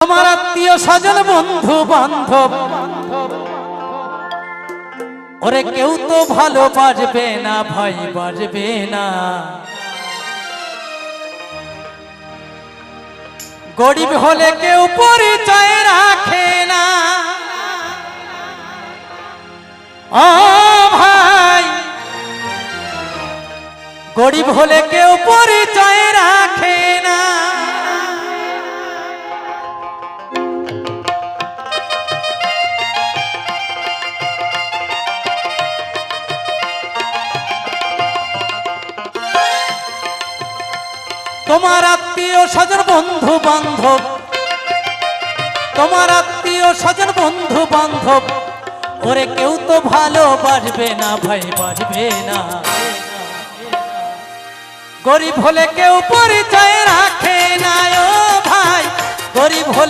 তোমার আত্মীয় স্বজন বন্ধু বান্ধব ওরে কেউ তো ভালো বাজবে না ভাই, বাজবে না। গরিব হলে কেউ পরিচয় রাখে না। ও ভাই, গরিব হলে কেউ পরিচয় রাখে না। তোমার আত্মীয় স্বজন বন্ধু বান্ধব, তোমার আত্মীয় স্বজন বন্ধু বান্ধব ওরে কেউ তো ভালো বাজবে না ভাই, বাজবে না। গরিব হলে কেউ পরিচয় রাখে না। ও ভাই, গরিব হলে